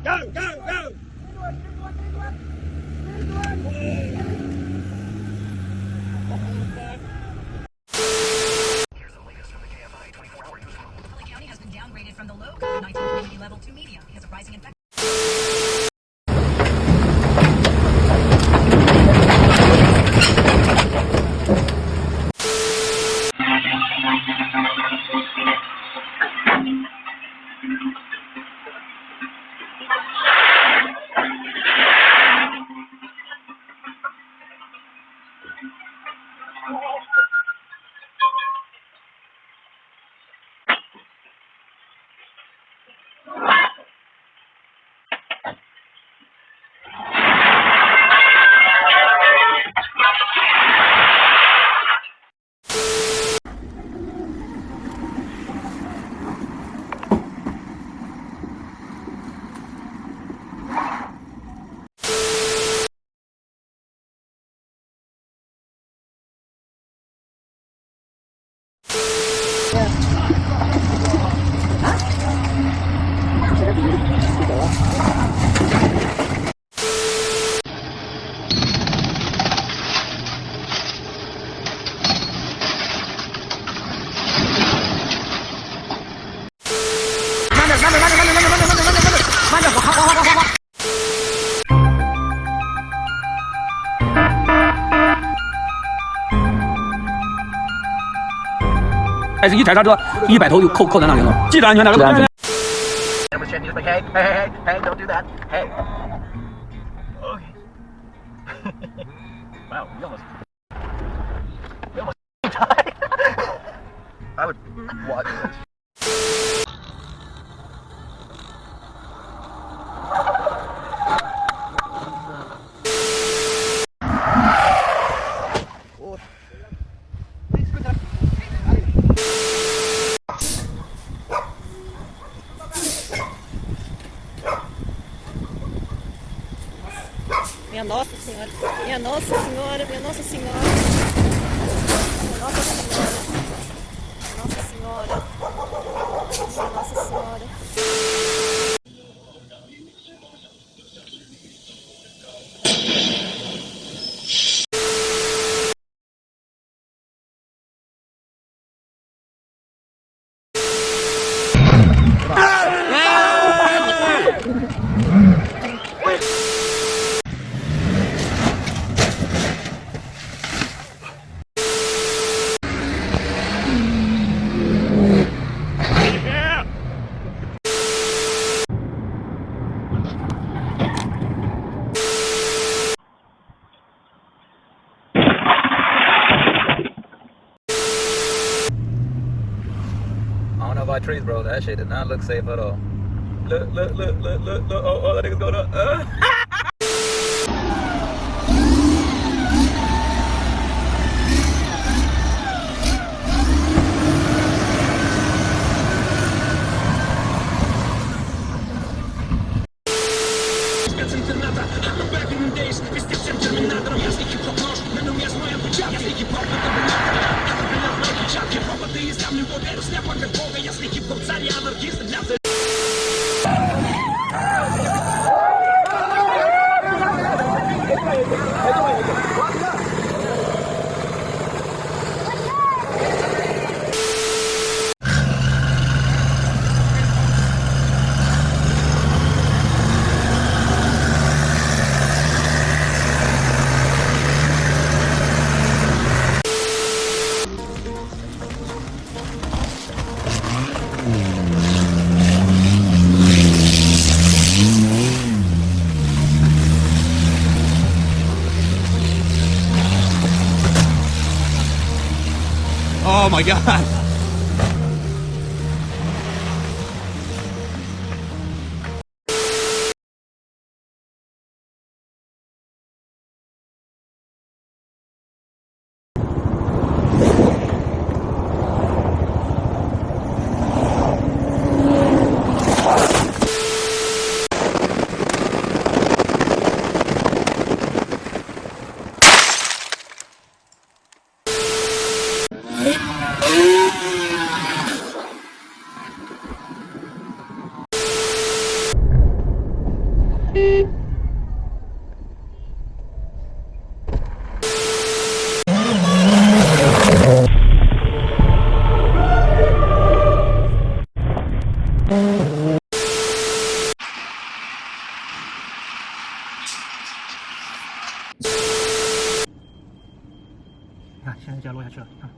Go, go, go! Here's the latest from the KFI 24-hour news report. LA County has been downgraded from the low COVID-19 community level to medium because of rising infection.还是一踩刹车，100头就扣在那里了。系着安全带，系安全。Hey, hey, hey, hey, don't do that. Hey. Okay. Wow, you almost died. I would watch this. Minha Nossa Senhora, minha Nossa Senhora, minha Nossa Senhora, minha Nossa Senhora, Nossa Senhora, Nossa Senhora. I don't know about trees, bro. That shit did not look safe at all. Look, look, look, look, look, look. Oh, that nigga's going up. Oh my god. 你看，现在就要落下去了，看。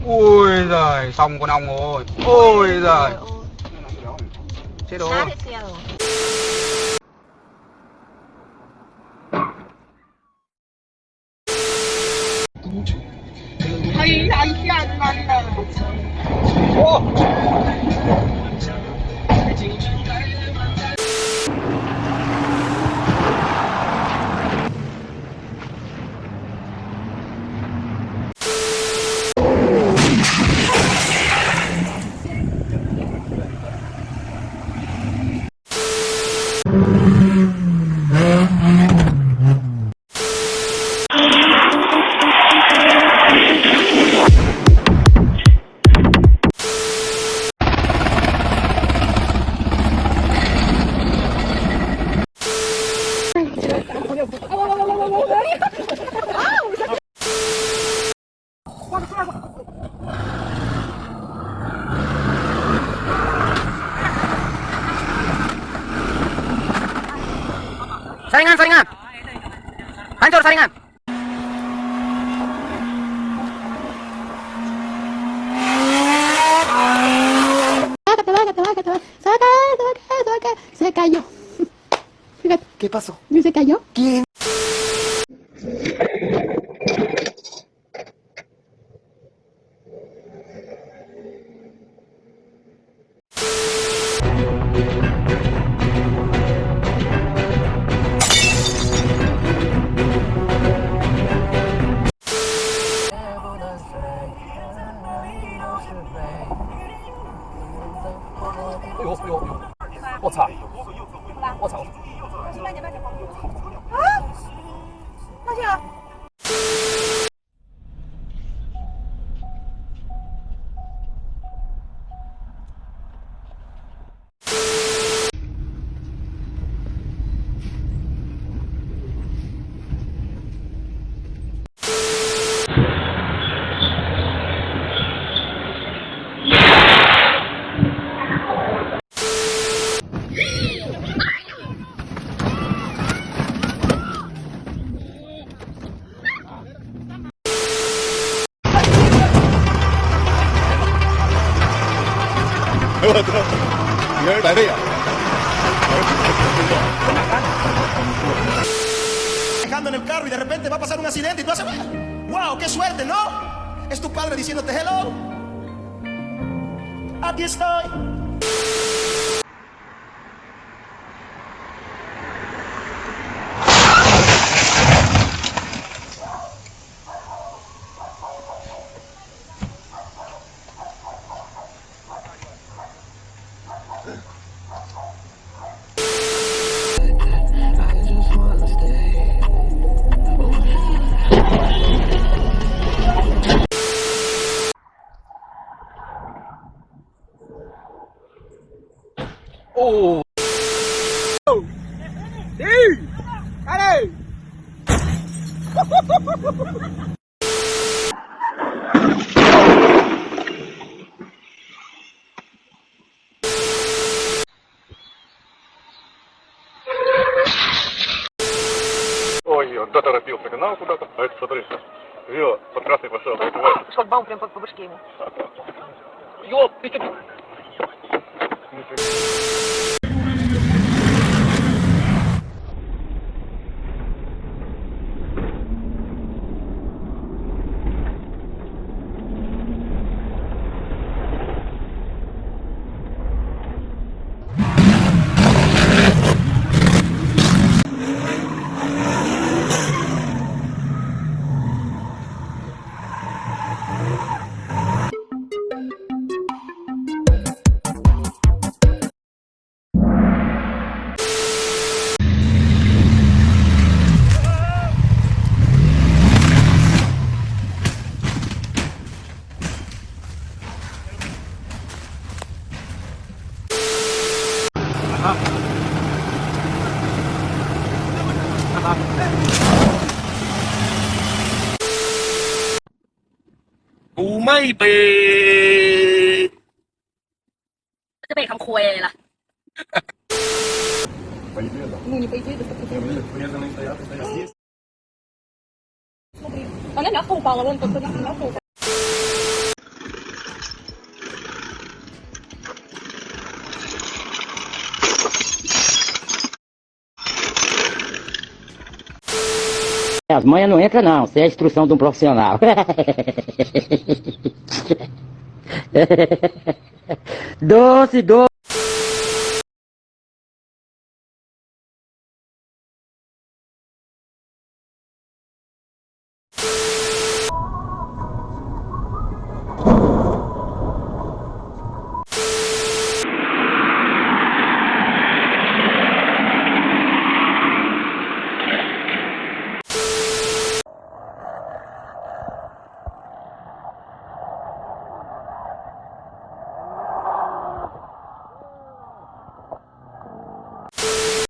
Ôi giời, xong con ong rồi. Ôi giời. Chết rồi. Hay hay ăn ăn nè. Ô. 사링한 사링한 반대로 사링한 Se cayó. Fíjate. ¿Qué pasó? Se cayó. ¿Quién?我操！我操！Dejando en el carro y de repente va a pasar un accidente y tú haces, wow, qué suerte, ¿no? Es tu padre diciéndote hello. Aquí estoy. 오. 네. 가래. Ой, да торопился. Канал куда-то. А это смотри, Вио, под красный пошел, открывается. Шлагбаум прям по башке ему. Ёп, ты что? กูไม่เบรก จะเบรกทำควยเลยล่ะ Ну, не по идее, достаточно. Она мягко упала, вон как-то мягко упала. As manhas não entra não, isso é a instrução de um profissional. Doce, doce.